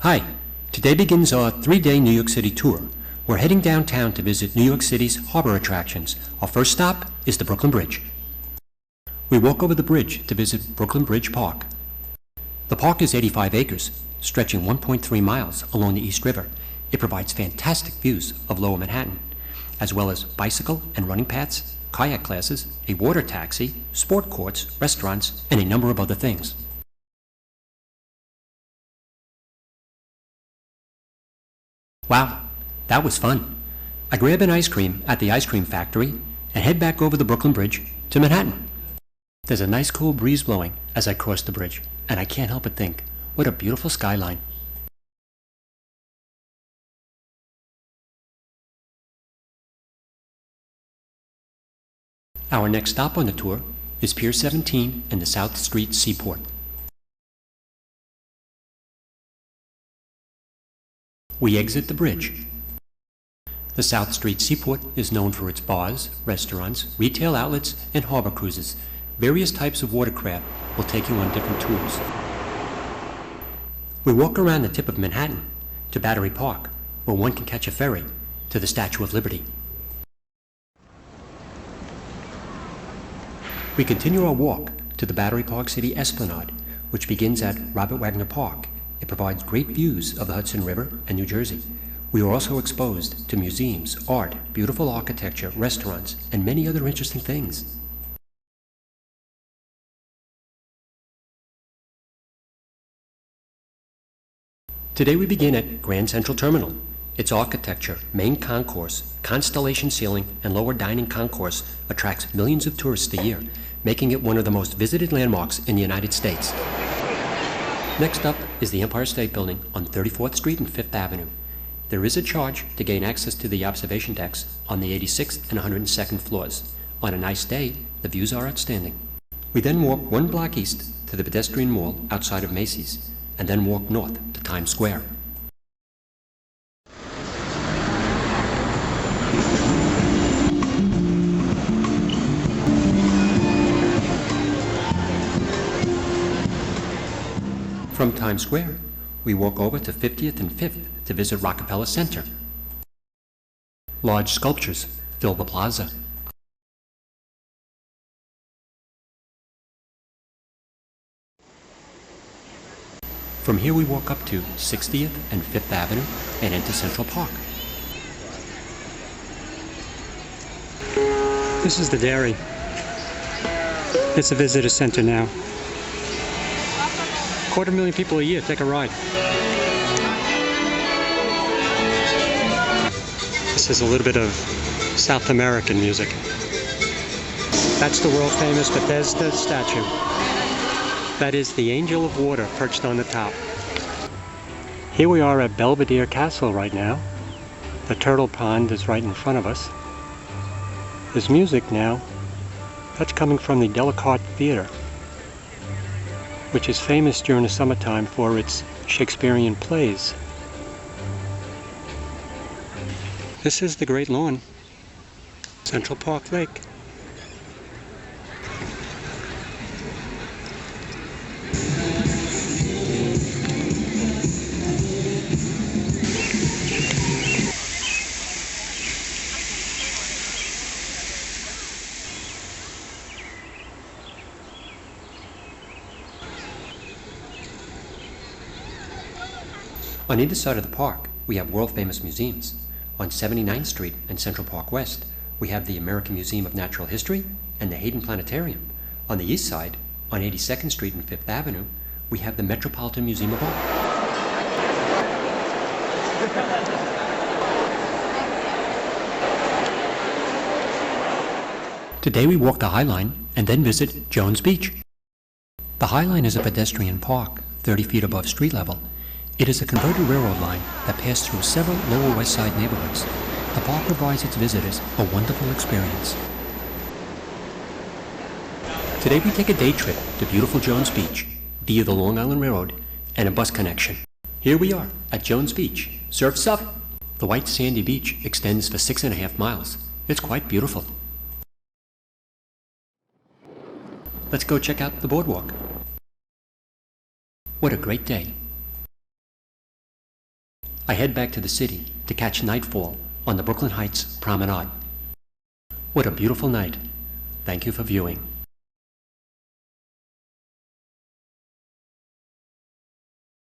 Hi, today begins our 3-day New York City tour. We're heading downtown to visit New York City's harbor attractions. Our first stop is the Brooklyn Bridge. We walk over the bridge to visit Brooklyn Bridge Park. The park is 85 acres, stretching 1.3 miles along the East River. It provides fantastic views of Lower Manhattan, as well as bicycle and running paths, kayak classes, a water taxi, sport courts, restaurants, and a number of other things. Wow, that was fun. I grab an ice cream at the ice cream factory and head back over the Brooklyn Bridge to Manhattan. There's a nice cool breeze blowing as I cross the bridge, and I can't help but think, what a beautiful skyline. Our next stop on the tour is Pier 17 and the South Street Seaport. We exit the bridge. The South Street Seaport is known for its bars, restaurants, retail outlets, and harbor cruises. Various types of watercraft will take you on different tours. We walk around the tip of Manhattan to Battery Park, where one can catch a ferry to the Statue of Liberty. We continue our walk to the Battery Park City Esplanade, which begins at Robert Wagner Park. It provides great views of the Hudson River and New Jersey. We are also exposed to museums, art, beautiful architecture, restaurants, and many other interesting things. Today we begin at Grand Central Terminal. Its architecture, main concourse, constellation ceiling, and lower dining concourse attracts millions of tourists a year, making it one of the most visited landmarks in the United States. Next up is the Empire State Building on 34th Street and 5th Avenue. There is a charge to gain access to the observation decks on the 86th and 102nd floors. On a nice day, the views are outstanding. We then walk one block east to the pedestrian mall outside of Macy's, and then walk north to Times Square. From Times Square, we walk over to 50th and 5th to visit Rockefeller Center. Large sculptures fill the plaza. From here we walk up to 60th and 5th Avenue and enter Central Park. This is the dairy. It's a visitor center now. 250,000 people a year take a ride. This is a little bit of South American music. That's the world famous Bethesda statue. That is the Angel of Water perched on the top. Here we are at Belvedere Castle right now. The turtle pond is right in front of us. There's music now. That's coming from the Delacorte Theater, which is famous during the summertime for its Shakespearean plays. This is the Great Lawn, Central Park Lake. On either side of the park, we have world-famous museums. On 79th Street and Central Park West, we have the American Museum of Natural History and the Hayden Planetarium. On the east side, on 82nd Street and 5th Avenue, we have the Metropolitan Museum of Art. Today we walk the High Line and then visit Jones Beach. The High Line is a pedestrian park, 30 feet above street level. It is a converted railroad line that passed through several Lower West Side neighborhoods. The park provides its visitors a wonderful experience. Today we take a day trip to beautiful Jones Beach via the Long Island Railroad and a bus connection. Here we are at Jones Beach. Surf's up! The white sandy beach extends for 6.5 miles. It's quite beautiful. Let's go check out the boardwalk. What a great day. I head back to the city to catch nightfall on the Brooklyn Heights Promenade. What a beautiful night. Thank you for viewing.